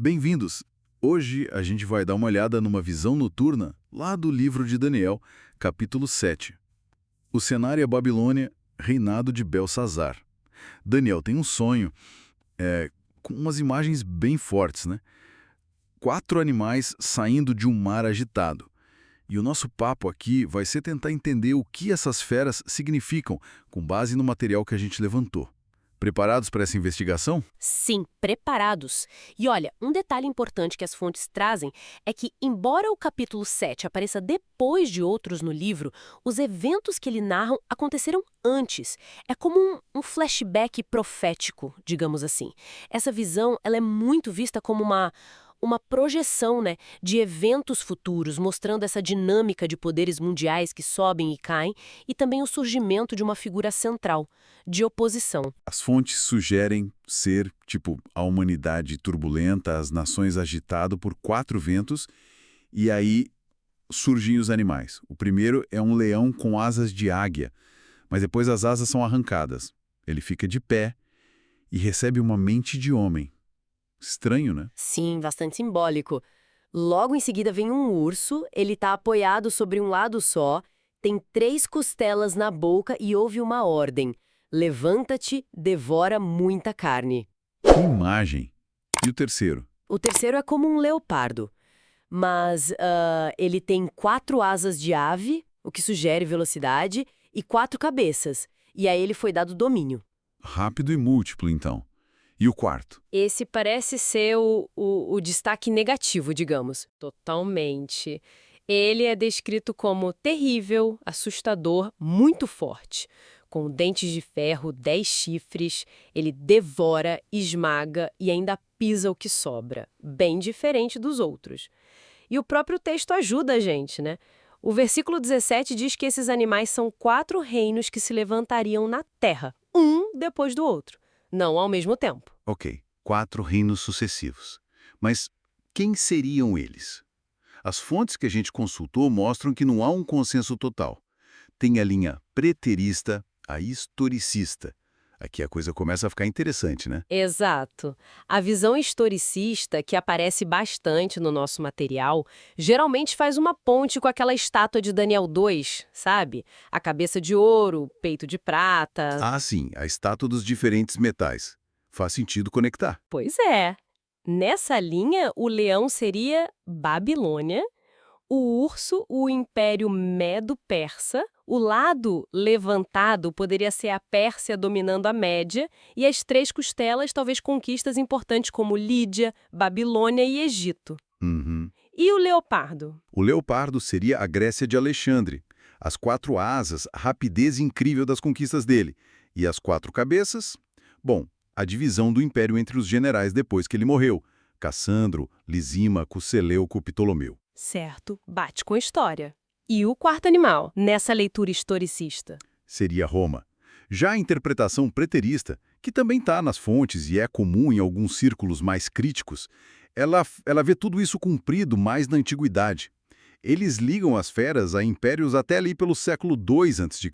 Bem-vindos! Hoje a gente vai dar uma olhada numa visão noturna lá do livro de Daniel, capítulo 7. O cenário é Babilônia, reinado de Belsazar. Daniel tem um sonho com umas imagens bem fortes, né? 4 animais saindo de um mar agitado. E o nosso papo aqui vai ser tentar entender o que essas feras significam, com base no material que a gente levantou. Preparados para essa investigação? Sim, preparados. E olha, um detalhe importante que as fontes trazem é que, embora o capítulo 7 apareça depois de outros no livro, os eventos que ele narra aconteceram antes. É como um flashback profético, digamos assim. Essa visão ela é muito vista como uma projeção, né, de eventos futuros, mostrando essa dinâmica de poderes mundiais que sobem e caem, e também o surgimento de uma figura central, de oposição. As fontes sugerem ser, tipo, a humanidade turbulenta, as nações agitado por 4 ventos, e aí surgem os animais. O primeiro é um leão com asas de águia, mas depois as asas são arrancadas. Ele fica de pé e recebe uma mente de homem. Estranho, né? Sim, bastante simbólico. Logo em seguida vem um urso, ele está apoiado sobre um lado só, tem 3 costelas na boca e ouve uma ordem: levanta-te, devora muita carne. Que imagem! E o terceiro? O terceiro é como um leopardo, mas ele tem 4 asas de ave, o que sugere velocidade, e 4 cabeças, e a ele foi dado domínio. Rápido e múltiplo, então. E o quarto? Esse parece ser o destaque negativo, digamos. Totalmente. Ele é descrito como terrível, assustador, muito forte. Com dentes de ferro, 10 chifres, ele devora, esmaga e ainda pisa o que sobra. Bem diferente dos outros. E o próprio texto ajuda a gente, né? O versículo 17 diz que esses animais são 4 reinos que se levantariam na terra, um depois do outro, não ao mesmo tempo. Ok, 4 reinos sucessivos. Mas quem seriam eles? As fontes que a gente consultou mostram que não há um consenso total. Tem a linha preterista, a historicista. Aqui a coisa começa a ficar interessante, né? Exato. A visão historicista, que aparece bastante no nosso material, geralmente faz uma ponte com aquela estátua de Daniel 2, sabe? A cabeça de ouro, peito de prata. Ah, sim, a estátua dos diferentes metais. Faz sentido conectar. Pois é. Nessa linha, o leão seria Babilônia, o urso, o Império Medo-Persa, o lado levantado poderia ser a Pérsia dominando a Média, e as 3 costelas talvez conquistas importantes como Lídia, Babilônia e Egito. Uhum. E o leopardo? O leopardo seria a Grécia de Alexandre. As 4 asas, a rapidez incrível das conquistas dele. E as 4 cabeças? Bom, a divisão do império entre os generais depois que ele morreu. Cassandro, Lisímaco, Seleuco, Ptolomeu. Certo, bate com a história. E o quarto animal, nessa leitura historicista? Seria Roma. Já a interpretação preterista, que também está nas fontes e é comum em alguns círculos mais críticos, ela vê tudo isso cumprido mais na antiguidade. Eles ligam as feras a impérios até ali pelo século II a.C.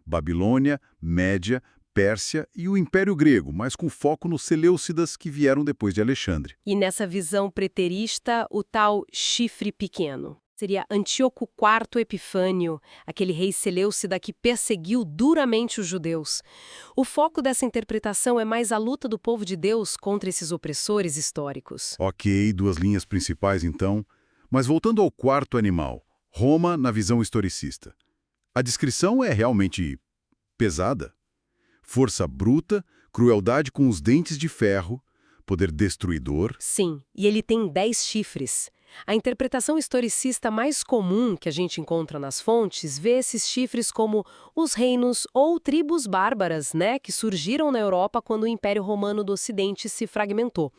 Babilônia, Média, Pérsia e o Império Grego, mas com foco nos Seleucidas que vieram depois de Alexandre. E nessa visão preterista, o tal chifre pequeno. Seria Antíoco IV Epifânio, aquele rei seleucida que perseguiu duramente os judeus. O foco dessa interpretação é mais a luta do povo de Deus contra esses opressores históricos. Ok, 2 linhas principais então. Mas voltando ao quarto animal, Roma na visão historicista. A descrição é realmente pesada. Força bruta, crueldade com os dentes de ferro, poder destruidor. Sim, e ele tem 10 chifres. A interpretação historicista mais comum que a gente encontra nas fontes vê esses chifres como os reinos ou tribos bárbaras, né, que surgiram na Europa quando o Império Romano do Ocidente se fragmentou.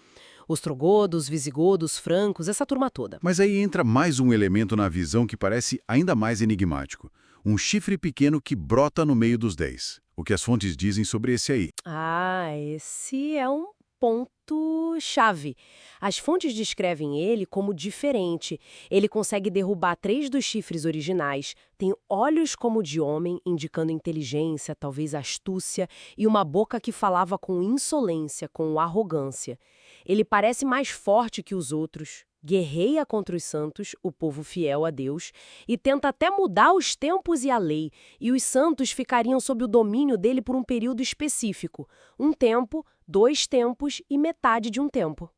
Ostrogodos, visigodos, francos, essa turma toda. Mas aí entra mais um elemento na visão que parece ainda mais enigmático. Um chifre pequeno que brota no meio dos 10. O que as fontes dizem sobre esse aí? Ah, esse é um ponto-chave. As fontes descrevem ele como diferente. Ele consegue derrubar 3 dos chifres originais, tem olhos como de homem, indicando inteligência, talvez astúcia, e uma boca que falava com insolência, com arrogância. Ele parece mais forte que os outros, guerreia contra os santos, o povo fiel a Deus, e tenta até mudar os tempos e a lei, e os santos ficariam sob o domínio dele por um período específico, 1 tempo, 2 tempos e metade de um tempo.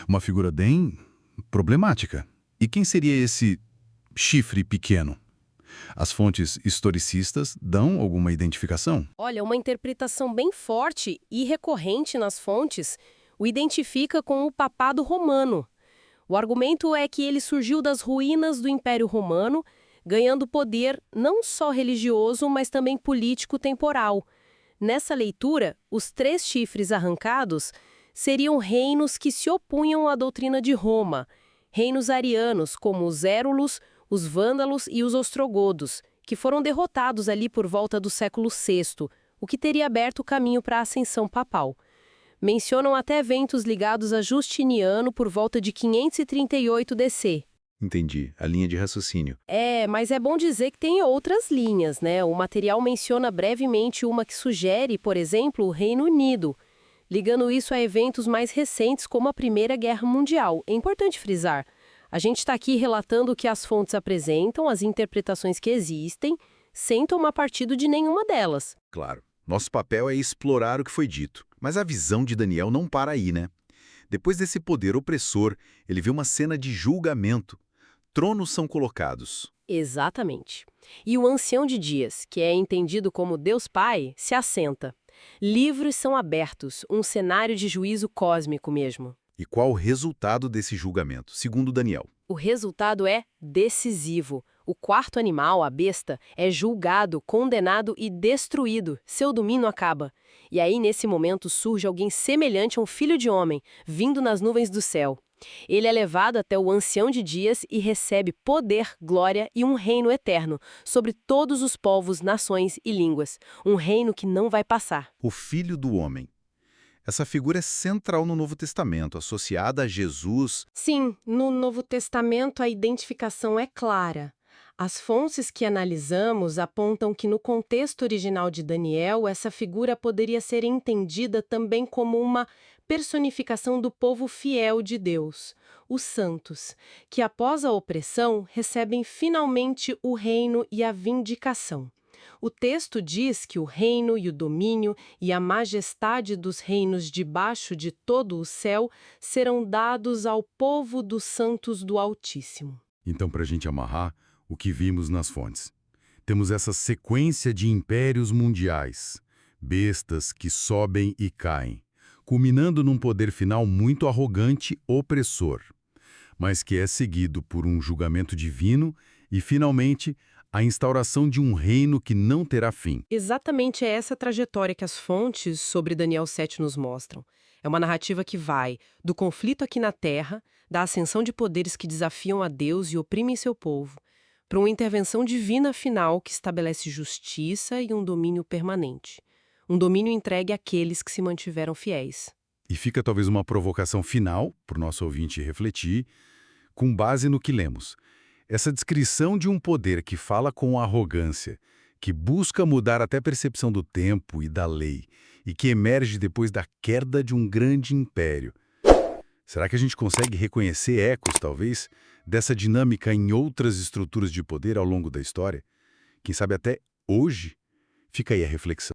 Uma figura bem problemática. E quem seria esse chifre pequeno? As fontes historicistas dão alguma identificação? Olha, uma interpretação bem forte e recorrente nas fontes o identifica com o papado romano. O argumento é que ele surgiu das ruínas do Império Romano, ganhando poder não só religioso, mas também político temporal. Nessa leitura, os 3 chifres arrancados seriam reinos que se opunham à doutrina de Roma, reinos arianos como os Érulos, os Vândalos e os Ostrogodos, que foram derrotados ali por volta do século VI, o que teria aberto o caminho para a ascensão papal. Mencionam até eventos ligados a Justiniano por volta de 538 DC. Entendi, a linha de raciocínio. Mas é bom dizer que tem outras linhas, né? O material menciona brevemente uma que sugere, por exemplo, o Reino Unido, ligando isso a eventos mais recentes como a Primeira Guerra Mundial. É importante frisar. A gente está aqui relatando o que as fontes apresentam, as interpretações que existem, sem tomar partido de nenhuma delas. Claro, nosso papel é explorar o que foi dito. Mas a visão de Daniel não para aí, né? Depois desse poder opressor, ele vê uma cena de julgamento. Tronos são colocados. Exatamente. E o Ancião de Dias, que é entendido como Deus Pai, se assenta. Livros são abertos, um cenário de juízo cósmico mesmo. E qual o resultado desse julgamento, segundo Daniel? O resultado é decisivo. O 4º animal, a besta, é julgado, condenado e destruído. Seu domínio acaba. E aí, nesse momento, surge alguém semelhante a um filho de homem, vindo nas nuvens do céu. Ele é levado até o Ancião de Dias e recebe poder, glória e um reino eterno sobre todos os povos, nações e línguas. Um reino que não vai passar. O Filho do Homem. Essa figura é central no Novo Testamento, associada a Jesus. Sim, no Novo Testamento a identificação é clara. As fontes que analisamos apontam que no contexto original de Daniel, essa figura poderia ser entendida também como uma personificação do povo fiel de Deus, os santos, que após a opressão recebem finalmente o reino e a vindicação. O texto diz que o reino e o domínio e a majestade dos reinos debaixo de todo o céu serão dados ao povo dos santos do Altíssimo. Então, para a gente amarrar o que vimos nas fontes, temos essa sequência de impérios mundiais, bestas que sobem e caem, culminando num poder final muito arrogante, opressor, mas que é seguido por um julgamento divino e, finalmente, a instauração de um reino que não terá fim. Exatamente essa trajetória que as fontes sobre Daniel 7 nos mostram. É uma narrativa que vai do conflito aqui na Terra, da ascensão de poderes que desafiam a Deus e oprimem seu povo, para uma intervenção divina final que estabelece justiça e um domínio permanente. Um domínio entregue àqueles que se mantiveram fiéis. E fica talvez uma provocação final para o nosso ouvinte refletir, com base no que lemos. Essa descrição de um poder que fala com arrogância, que busca mudar até a percepção do tempo e da lei, e que emerge depois da queda de um grande império. Será que a gente consegue reconhecer ecos, talvez, dessa dinâmica em outras estruturas de poder ao longo da história? Quem sabe até hoje? Fica aí a reflexão.